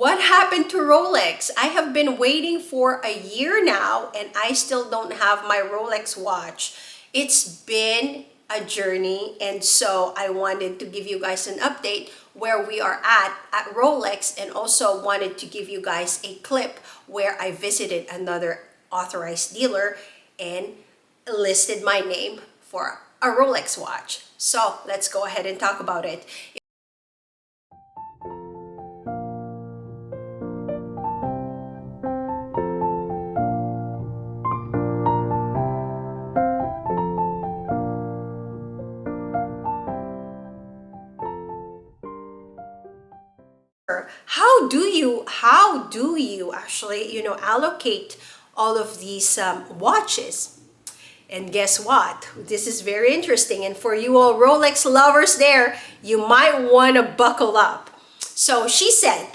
What happened to Rolex? I have been waiting for a year now and I still don't have my Rolex watch. It's been a journey, and so I wanted to give you guys an update where we are at Rolex, and also wanted to give you guys a clip where I visited another authorized dealer and listed my name for a Rolex watch. So let's go ahead and talk about it. How do you actually allocate all of these watches? And guess what, this is very interesting, and for you all Rolex lovers there, you might want to buckle up. So she said,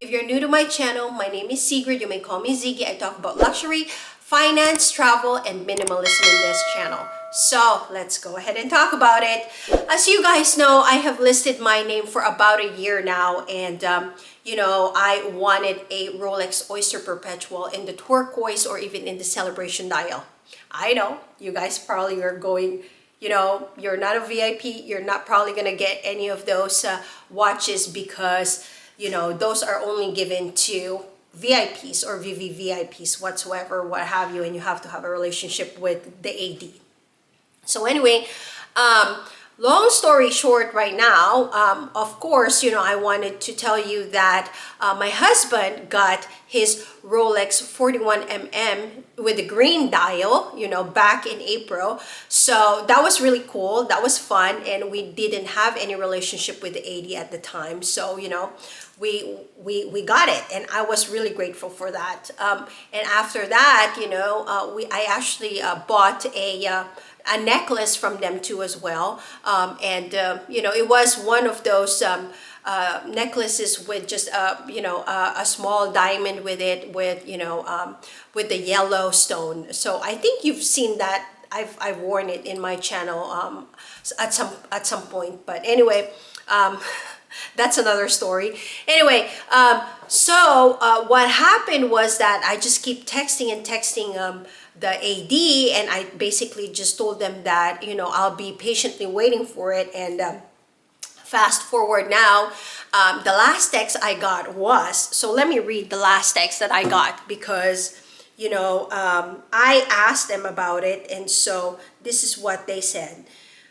if you're new to my channel, my name is Sigrid. You may call me Ziggy. I talk about luxury, finance, travel, and minimalism in this channel. So let's go ahead and talk about it. As you guys know, I have listed my name for about a year now, and I wanted a Rolex Oyster Perpetual in the turquoise or even in the celebration dial. I know you guys probably are going, you're not a VIP, you're not probably gonna get any of those watches because those are only given to VIPs or VVVIPs whatsoever, what have you, and you have to have a relationship with the AD. So anyway, long story short right now, of course, I wanted to tell you that my husband got his Rolex 41mm with the green dial, back in April. So that was really cool. That was fun. And we didn't have any relationship with the AD at the time. So, we got it, and I was really grateful for that. And after that, I actually bought a necklace from them too as well, it was one of those necklaces with just a small diamond with it, with the yellow stone. So I think you've seen that. I've worn it in my channel at some point, but anyway, that's another story. Anyway, so what happened was that I just keep texting the AD, and I basically just told them that I'll be patiently waiting for it. And fast forward now, the last text I got was, so let me read the last text that I got, because I asked them about it, and so this is what they said.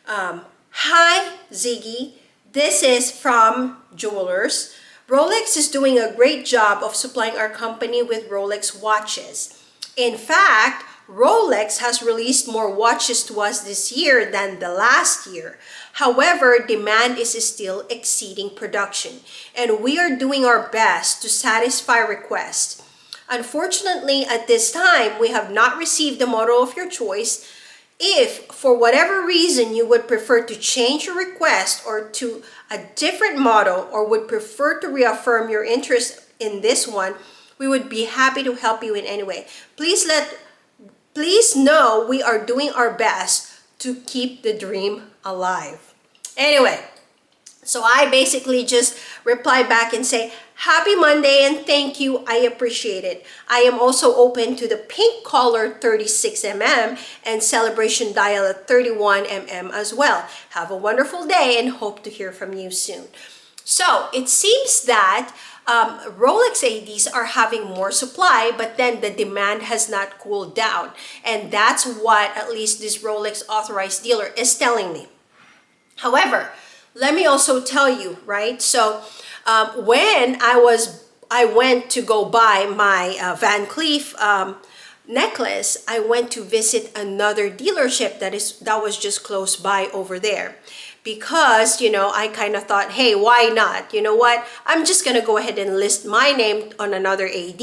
Hi Ziggy, this is from Jewelers. Rolex is doing a great job of supplying our company with Rolex watches. In fact, Rolex has released more watches to us this year than the last year. However, demand is still exceeding production, and we are doing our best to satisfy requests. Unfortunately, at this time, we have not received the model of your choice. If, for whatever reason, you would prefer to change your request or to a different model, or would prefer to reaffirm your interest in this one, we would be happy to help you in any way. Please know we are doing our best to keep the dream alive. Anyway, so I basically just reply back and say, happy Monday and thank you, I appreciate it. I am also open to the pink color 36mm and celebration dial at 31mm as well. Have a wonderful day and hope to hear from you soon. So it seems that Rolex ADs are having more supply, but then the demand has not cooled down. And that's what at least this Rolex authorized dealer is telling me. However, let me also tell you, right? So when I went to go buy my Van Cleef necklace, I went to visit another dealership that was just close by over there. Because, I kind of thought, hey, why not? You know what? I'm just going to go ahead and list my name on another AD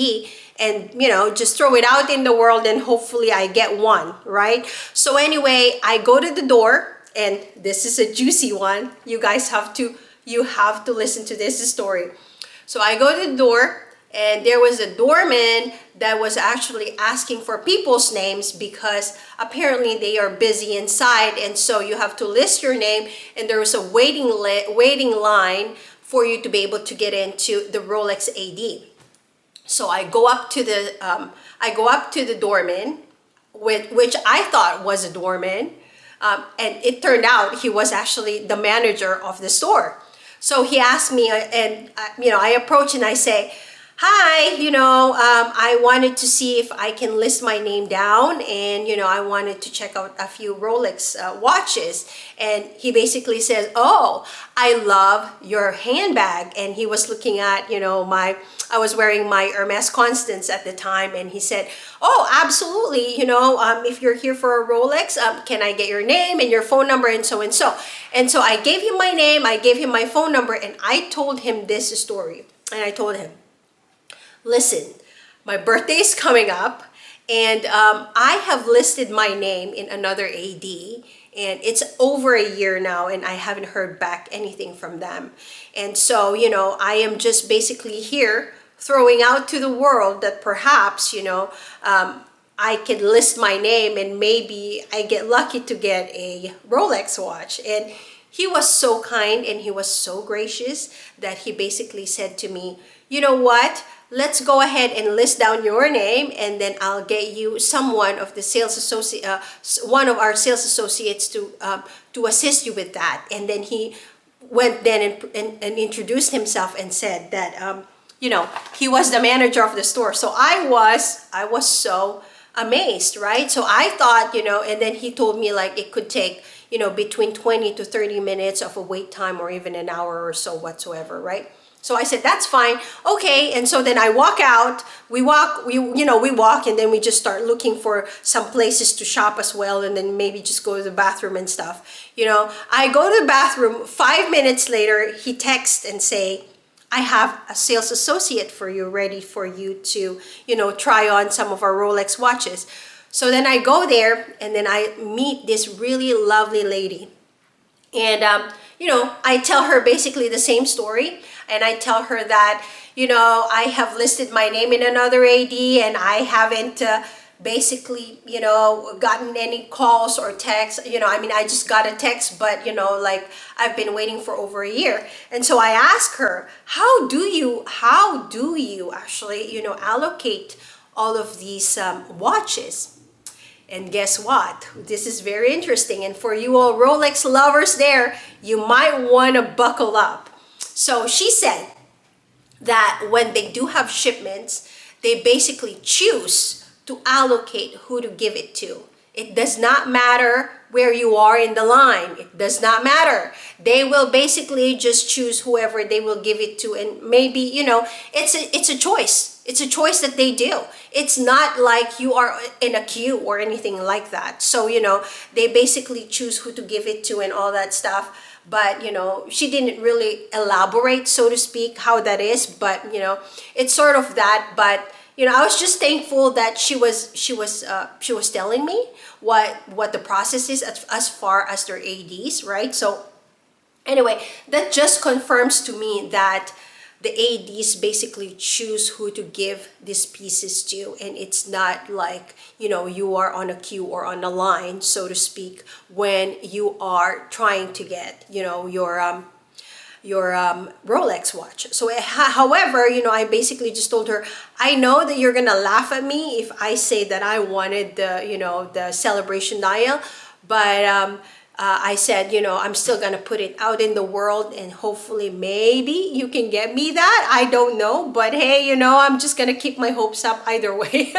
and, just throw it out in the world and hopefully I get one, right? So anyway, I go to the door, and this is a juicy one. You guys have to listen to this story. So I go to the door, And there was a doorman that was actually asking for people's names because apparently they are busy inside, and so you have to list your name, and there was a waiting line for you to be able to get into the Rolex AD. So I go up to the doorman, which I thought was a doorman, and it turned out he was actually the manager of the store. So he asked me, and I approach and I say, "Hi, I wanted to see if I can list my name down, and I wanted to check out a few Rolex watches." And he basically says, "Oh, I love your handbag." And he was looking at, I was wearing my Hermes Constance at the time, and he said, "Oh, absolutely. If you're here for a Rolex, can I get your name and your phone number and so and so?" And so I gave him my name, I gave him my phone number, and I told him this story. And I told him, "Listen, my birthday is coming up, and I have listed my name in another AD, and it's over a year now, and I haven't heard back anything from them. And so, I am just basically here throwing out to the world that perhaps, I can list my name and maybe I get lucky to get a Rolex watch." And he was so kind and he was so gracious that he basically said to me, "You know what? Let's go ahead and list down your name, and then I'll get you someone of the one of our sales associates to assist you with that." And then he went then and introduced himself and said that he was the manager of the store. So I was so amazed, right? So I thought, and then he told me like it could take between 20 to 30 minutes of a wait time, or even an hour or so whatsoever, right? So I said, "That's fine. Okay." And so then I walk out, we walk, and then we just start looking for some places to shop as well, and then maybe just go to the bathroom and stuff. I go to the bathroom, 5 minutes later, he texts and say, "I have a sales associate for you, ready for you to, try on some of our Rolex watches." So then I go there, and then I meet this really lovely lady. And, I tell her basically the same story. And I tell her that, I have listed my name in another AD, and I haven't basically, gotten any calls or texts. I just got a text, but, I've been waiting for over a year. And so I ask her, how do you actually, allocate all of these watches? And guess what? This is very interesting. And for you all Rolex lovers there, you might want to buckle up. So she said that when they do have shipments, they basically choose to allocate who to give it to. It does not matter where you are in the line. It does not matter. They will basically just choose whoever they will give it to. And maybe, it's a choice. It's a choice that they do. It's not like you are in a queue or anything like that. So, they basically choose who to give it to and all that stuff. But, she didn't really elaborate, so to speak, how that is. But, it's sort of that. But, I was just thankful that she was telling me what the process is as far as their ADs, right? So anyway, that just confirms to me that the ADs basically choose who to give these pieces to, and it's not like you are on a queue or on a line, so to speak, when you are trying to get your Rolex watch. So however, I basically just told her, "I know that you're gonna laugh at me if I say that I wanted the celebration dial, but I said, I'm still gonna put it out in the world, and hopefully maybe you can get me that. I don't know, but hey, I'm just gonna keep my hopes up either way."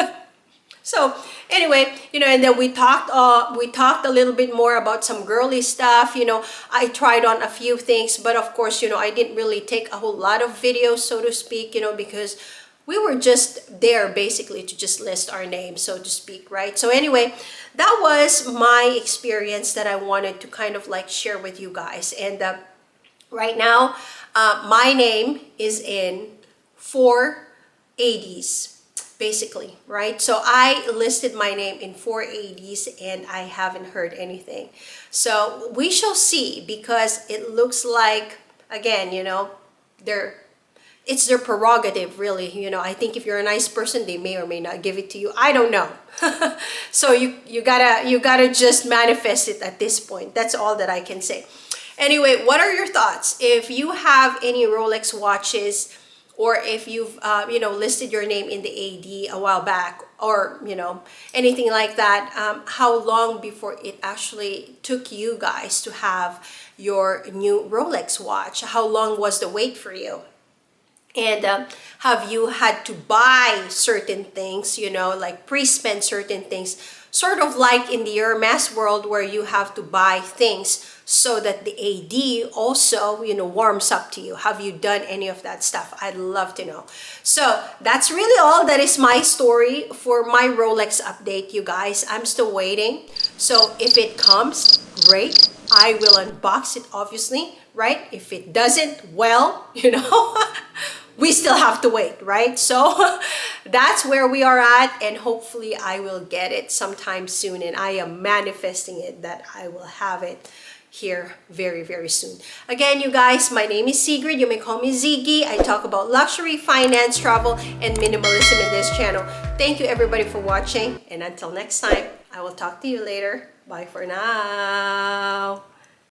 So anyway, and then we talked a little bit more about some girly stuff. I tried on a few things, but of course, I didn't really take a whole lot of videos, so to speak, because we were just there basically to just list our names, so to speak, right? So anyway, that was my experience that I wanted to kind of like share with you guys. And right now, my name is in 4 ADs. Basically, right? So I listed my name in 4 ADs, and I haven't heard anything. So we shall see, because it looks like, again, it's their prerogative, really. I think if you're a nice person, they may or may not give it to you. I don't know. So you gotta just manifest it at this point. That's all that I can say. Anyway, what are your thoughts? If you have any Rolex watches, or if you've listed your name in the AD a while back, or anything like that, how long before it actually took you guys to have your new Rolex watch? How long was the wait for you? And have you had to buy certain things, like pre-spend certain things, sort of like in the Hermes world, where you have to buy things so that the AD also, warms up to you? Have you done any of that stuff? I'd love to know. So that's really all. That is my story for my Rolex update, you guys. I'm still waiting. So if it comes, great. I will unbox it, obviously, right? If it doesn't, well, we still have to wait, right? So that's where we are at, and hopefully I will get it sometime soon, and I am manifesting it that I will have it here very, very soon. Again, you guys, my name is Sigrid. You may call me Ziggy. I talk about luxury, finance, travel, and minimalism in this channel. Thank you, everybody, for watching, and until next time, I will talk to you later. Bye for now.